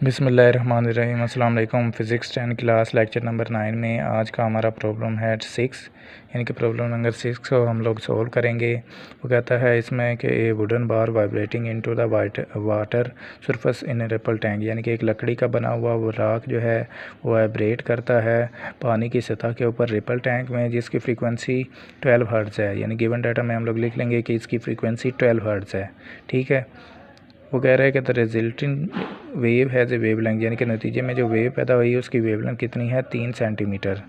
बिस्मिल्लाहिर्रहमानिर्रहीम। अस्सलाम वालेकुम। फ़िज़िक्स 10 क्लास लेक्चर नंबर 9 में आज का हमारा प्रॉब्लम है 6, यानी कि प्रॉब्लम नंबर 6 को हम लोग सोल्व करेंगे। वो कहता है इसमें कि ए wooden bar vibrating into the water surface in A ripple tank, यानी कि एक लकड़ी का बना हुआ वो राख जो है वो वाइब्रेट करता है पानी की सतह के ऊपर रिपल टैंक में, जिसकी फ्रीक्वेंसी 12 हर्ट्ज़ है। यानी गिवन डाटा में हम लोग लिख लेंगे कि इसकी फ्रीक्वेंसी 12 हर्ट्ज़ है। ठीक है। वो कह रहा है कि the resulting wave has a wavelength, यानी कि नतीजे में जो वेव पैदा हुई है उसकी वेवलेंथ कितनी है, 3 सेंटीमीटर।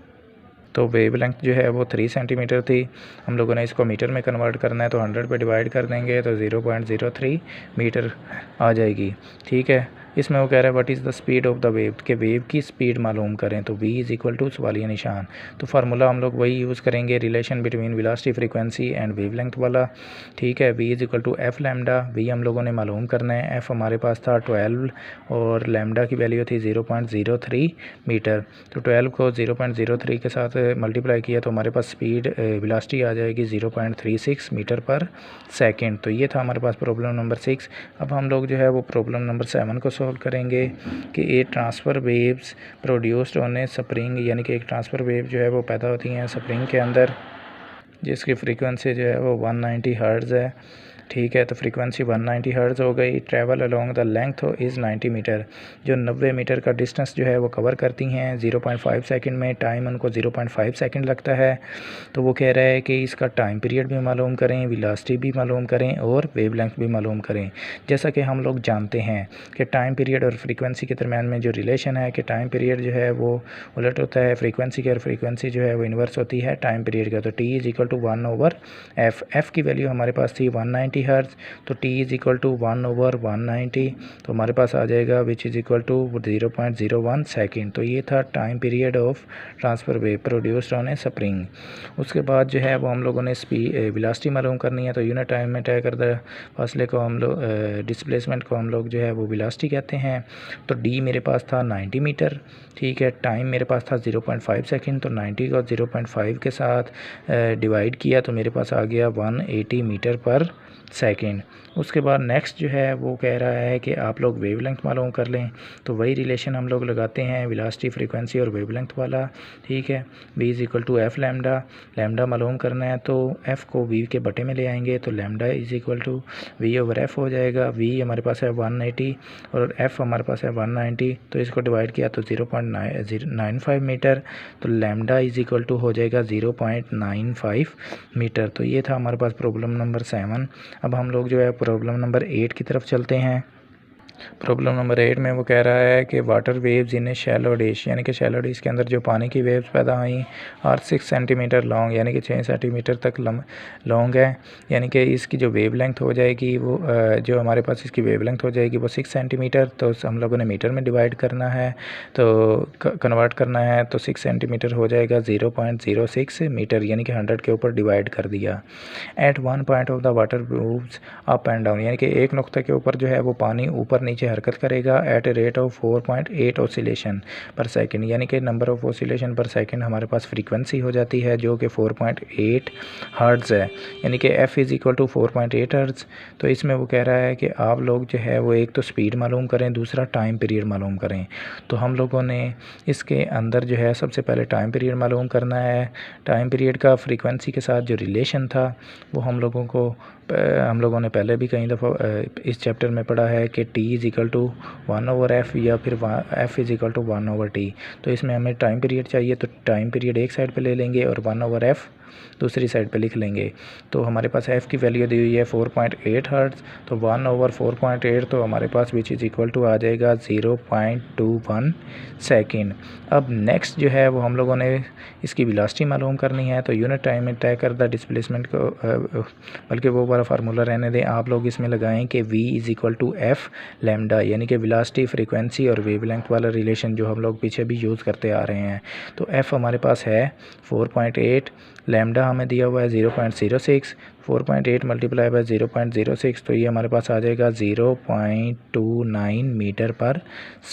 तो वेवलेंथ जो है वो 3 सेंटीमीटर थी। हम लोगों ने इसको मीटर में कन्वर्ट करना है, तो 100 पे डिवाइड कर देंगे तो 0.03 मीटर आ जाएगी। ठीक है। इसमें वो कह रहा है what is the speed of the wave, के वेव की स्पीड मालूम करें। तो v इज़ इक्वल टू सवालिया निशान, तो फार्मूला हम लोग वही यूज़ करेंगे, relation between velocity frequency and wavelength वाला। ठीक है। v is equal to F lambda, v हम लोगों ने मालूम करना है, f हमारे पास था 12 और लैम्डा की वैल्यू थी 0.03 मीटर। तो 12 को 0.03 के साथ मल्टीप्लाई किया तो हमारे पास स्पीड वेलोसिटी आ जाएगी 0.36 मीटर पर सेकंड। तो ये था हमारे पास प्रॉब्लम नंबर 6। अब हम लोग जो है वो प्रॉब्लम नंबर 7 को सॉल्व करेंगे कि a transverse waves produced on a spring, यानी कि एक ट्रांसफ़र वेव जो है वो पैदा होती हैं स्प्रिंग के अंदर, जिसकी फ्रीक्वेंसी जो है वो 190 हर्ट्ज़ है। ठीक है। तो फ्रीक्वेंसी 190 हर्ट्ज़ हो गई। Travel along the length is 90 metre, जो 90 मीटर का डिस्टेंस जो है वो कवर करती हैं 0.5 सेकंड में। टाइम उनको 0.5 सेकंड लगता है। तो वो कह रहा है कि इसका टाइम पीरियड भी मालूम करें, वेलोसिटी भी मालूम करें और वेवलेंथ भी मालूम करें। जैसा कि हम लोग जानते हैं कि टाइम पीरियड और फ्रीक्वेंसी के दरमियान में जो रिलेशन है कि टाइम पीरियड जो है वो उलट होता है फ्रीक्वेंसी के, और फ्रीक्वेंसी जो है वो इन्वर्स होती है टाइम पीरियड का। तो t is equal to 1/f, f की वैल्यू हमारे पास थी 190 हर्ट्ज़, तो t इज़ इक्वल टू 1/190, तो हमारे पास आ जाएगा which is equal to 0.01 second. तो ये था time period of transverse wave produced on a spring. उसके बाद जो है वो हम लोगों ने वेलोसिटी मालूम करनी है, तो यूनिट टाइम में तय करदा फासले को हम लोग डिस्प्लेसमेंट को हम लोग जो है वो वेलोसिटी कहते हैं। तो d मेरे पास था 90 मीटर। ठीक है। टाइम मेरे पास था 0.5 सेकेंड, तो 90 को 0.5 के साथ डिवाइड किया तो मेरे पास आ गया 180 मीटर पर सेकेंड। उसके बाद नेक्स्ट जो है वो कह रहा है कि आप लोग वेवलेंथ मालूम कर लें, तो वही रिलेशन हम लोग लगाते हैं वेलोसिटी फ्रीक्वेंसी और वेवलेंथ वाला। ठीक है। v is equal to F lambda, lambda मालूम करना है तो f को v के बटे में ले आएंगे, तो lambda is equal to v/f हो जाएगा। v हमारे पास है 180 और f हमारे पास है 190, तो इसको डिवाइड किया तो 0.95 मीटर, तो लैम्डा इज़ इक्वल टू हो जाएगा 0.95 मीटर। तो ये था हमारे पास प्रॉब्लम नंबर 7। अब हम लोग जो है प्रॉब्लम नंबर 8 की तरफ चलते हैं। प्रॉब्लम नंबर 8 में वो कह रहा है कि water waves in A shallow dish, यानी कि शैलो डिश के अंदर जो पानी की वेव्स पैदा हुई और 6 सेंटीमीटर लॉन्ग, यानी कि 6 सेंटीमीटर तक लॉन्ग है। यानी कि इसकी जो वेवलेंथ हो जाएगी वो जो हमारे पास इसकी वेवलेंथ हो जाएगी वो 6 सेंटीमीटर। तो हम लोगों ने मीटर में डिवाइड करना है, तो कन्वर्ट करना है, तो 6 सेंटीमीटर हो जाएगा 0.06 मीटर, यानी कि 100 के ऊपर डिवाइड कर दिया। At one point of the water moves up and down, यानी कि एक नुक्ते के ऊपर जो है वो पानी ऊपर नीचे हरकत करेगा at a rate of 4.8 oscillation per second, यानी कि number of oscillation per second हमारे पास फ्रीक्वेंसी हो जाती है जो कि 4.8 हर्ट्ज़ है, यानी कि f is equal to 4.8 hertz. तो इसमें वो कह रहा है कि आप लोग जो है वो एक तो स्पीड मालूम करें, दूसरा टाइम पीरियड मालूम करें। तो हम लोगों ने इसके अंदर जो है सबसे पहले टाइम पीरियड मालूम करना है। टाइम पीरियड का फ्रीक्वेंसी के साथ जो रिलेशन था वो हम लोगों ने पहले भी कई दफ़ा इस चैप्टर में पढ़ा है कि t is equal to 1/f या फिर f is equal to 1/t। तो इसमें हमें टाइम पीरियड चाहिए, तो टाइम पीरियड एक साइड पे ले लेंगे और 1/f दूसरी साइड पे लिख लेंगे। तो हमारे पास f की वैल्यू दी हुई है 4.8 हर्ट्ज़, तो 1/4.8 तो हमारे पास विच इज़ इक्वल टू आ जाएगा 0.21 सेकेंड। अब नेक्स्ट जो है वो हम लोगों ने इसकी वेलोसिटी मालूम करनी है, तो यूनिट टाइम में तय करदा डिस्प्लेसमेंट को बल्कि वो वाला फार्मूला रहने दें, आप लोग इसमें लगाएं कि v is equal to F lambda, यानी कि वेलोसिटी फ्रीक्वेंसी और वेवलेंथ वाला रिलेशन जो हम लोग पीछे भी यूज़ करते आ रहे हैं। तो f हमारे पास है 4.8, लैम्डा हमें दिया हुआ है 0.06, 4.8 मल्टीप्लाई बाय 0.06, तो ये हमारे पास आ जाएगा 0.29 मीटर पर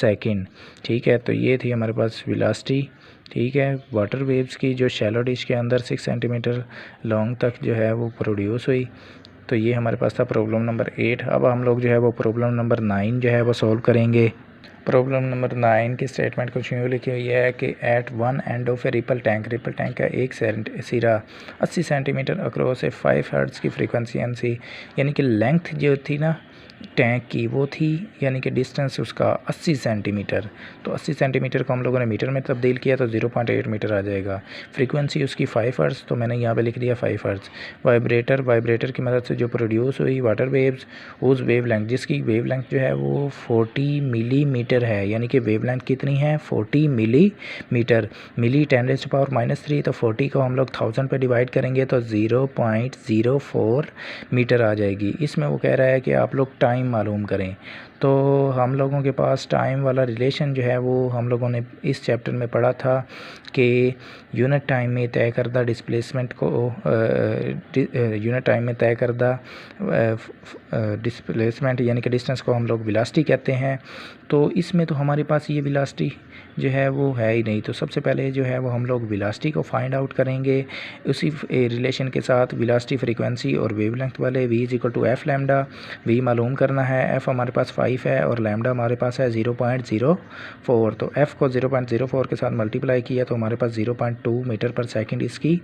सेकेंड। ठीक है। तो ये थी हमारे पास वेलोसिटी। ठीक है। वाटर वेव्स की जो शैलो डिश के अंदर 6 सेंटीमीटर लॉन्ग तक जो है वो प्रोड्यूस हुई। तो ये हमारे पास था प्रॉब्लम नंबर 8। अब हम लोग जो है वो प्रॉब्लम नंबर 9 जो है वो सॉल्व करेंगे। प्रॉब्लम नंबर 9 की स्टेटमेंट कुछ यूँ लिखी हुई है कि at one end of a ripple tank का एक सिरा 80 सेंटीमीटर अक्रॉस ए 5 हर्ट्ज़ की फ्रीक्वेंसी एनसी, यानी कि लेंथ जो थी ना टैंक की वो थी, यानी कि डिस्टेंस उसका 80 सेंटीमीटर। तो 80 सेंटीमीटर को हम लोगों ने मीटर में तब्दील किया तो 0.8 मीटर आ जाएगा। फ्रीक्वेंसी उसकी 5 हर्ट्ज़, तो मैंने यहाँ पे लिख दिया 5 हर्ट्ज़। वाइब्रेटर की मदद से जो प्रोड्यूस हुई वाटर वेव्स, उस वेवलेंथ जिसकी वेवलेंथ जो है वो 40 मिलीमीटर है, यानी कि वेवलेंथ कितनी है 40 मिलीमीटर। मिली 10⁻³ तो 40 को हम लोग 1000 पे डिवाइड करेंगे तो 0.04 मीटर आ जाएगी। इसमें वो कह रहा है कि आप लोग टाइम मालूम करें। तो हम लोगों के पास टाइम वाला रिलेशन जो है वो हम लोगों ने इस चैप्टर में पढ़ा था कि यूनिट टाइम में तय करदा डिस्प्लेसमेंट को यूनिट टाइम में तय करदा डिस्प्लेसमेंट यानी कि डिस्टेंस को हम लोग वेलोसिटी कहते हैं। तो इसमें तो हमारे पास ये वेलोसिटी जो है वो है ही नहीं। तो सबसे पहले जो है वो हम लोग वेलोसिटी को फाइंड आउट करेंगे उसी रिलेशन के साथ, वेलोसिटी फ्रीक्वेंसी और वेवलेंथ वाले। v = f लैम्डा, v मालूम करना है, f हमारे पास 5 है और लैम्डा हमारे पास है 0.04। तो f को 0.04 के साथ मल्टीप्लाई किया तो हमारे पास 0.2 मीटर पर सेकंड इसकी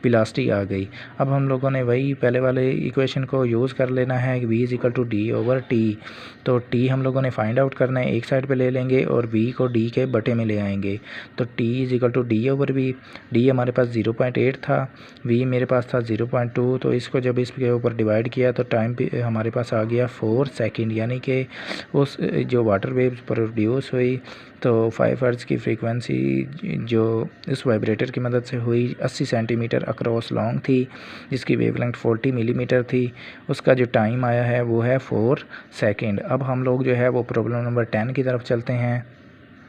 वेलोसिटी आ गई। अब हम लोगों ने वही पहले वाले इक्वेशन को यूज़ कर लेना है, v = d/t। तो t हम लोगों ने फाइंड आउट करना है, एक साइड पे ले लेंगे और v को d के बटे में ले आएंगे। तो t = d/v। d हमारे पास 0.8 था, v मेरे पास था 0.2। तो इसको जब इसके ऊपर डिवाइड किया तो टाइम पे हमारे पास आ गया 4 सेकंड, यानी कि उस जो वाटर वेव्स प्रोड्यूस हुई तो 5 हर्ट्ज़ की फ्रीक्वेंसी जो इस वाइब्रेटर की मदद से हुई 80 सेंटीमीटर अक्रॉस लॉन्ग थी, जिसकी वेवलेंथ 40 मिलीमीटर थी। उसका जो टाइम आया है वो है 4 सेकंड। अब हम लोग जो है वो प्रॉब्लम नंबर 10 की तरफ चलते हैं।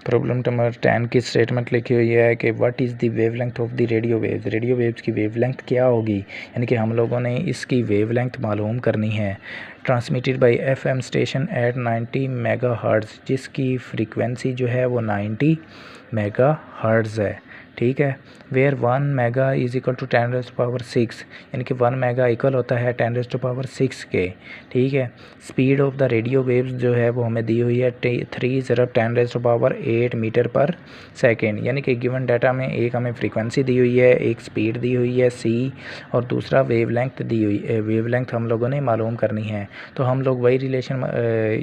प्रॉब्लम नंबर 10 की स्टेटमेंट लिखी हुई है कि what is the wavelength of the radio waves. Radio waves की वेवलेंथ क्या होगी, यानी कि हम लोगों ने इसकी वेवलेंथ मालूम करनी है। Transmitted by FM station at 90 megahertz, जिसकी फ्रीक्वेंसी जो है वो 90 मेगाहर्ट्ज़ है, ठीक है। वेयर 1 मेगा = 10⁻⁶, यानी कि 1 मेगा इक्वल होता है 10⁻⁶ के, ठीक है। Speed of the radio waves जो है वो हमें दी हुई है 3 × 10⁸ मीटर पर सेकेंड, यानी कि गिवन डाटा में एक हमें फ्रीक्वेंसी दी हुई है, एक स्पीड दी हुई है c और दूसरा वेवलेंथ दी हुई है। वेवलेंथ हम लोगों ने मालूम करनी है, तो हम लोग वही रिलेशन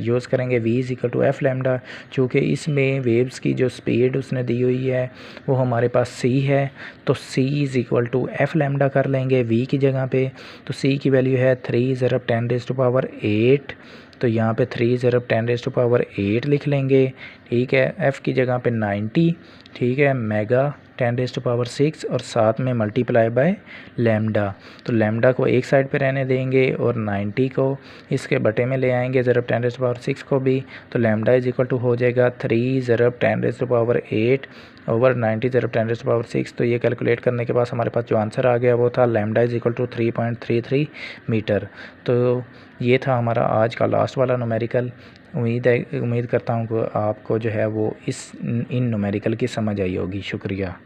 यूज़ करेंगे, v = f लैम्डा। चूँकि इसमें वेव्स की जो स्पीड उसने दी हुई है वो हमारे पास c है, तो c = f लैम्डा कर लेंगे v की जगह पे। तो c की वैल्यू है 3 × 10⁸, तो यहाँ पे 3 × 10⁸ लिख लेंगे, ठीक है। f की जगह पे 90, ठीक है, मेगा 10⁻⁶ और साथ में मल्टीप्लाई बाय लैम्डा। तो लैम्डा को एक साइड पे रहने देंगे और 90 को इसके बटे में ले आएंगे, ज़रा 10⁻⁶ को भी। तो लैम्डा = हो जाएगा 3 × 10⁸ ओवर 90 × 10⁻⁶। तो ये कैलकुलेट करने के बाद हमारे पास जो आंसर आ गया वो था लैम्डा = 3.33 मीटर। तो ये था हमारा आज का लास्ट वाला न्यूमेरिकल। उम्मीद करता हूँ कि आपको जो है वो इन न्यूमेरिकल की समझ आई होगी। शुक्रिया।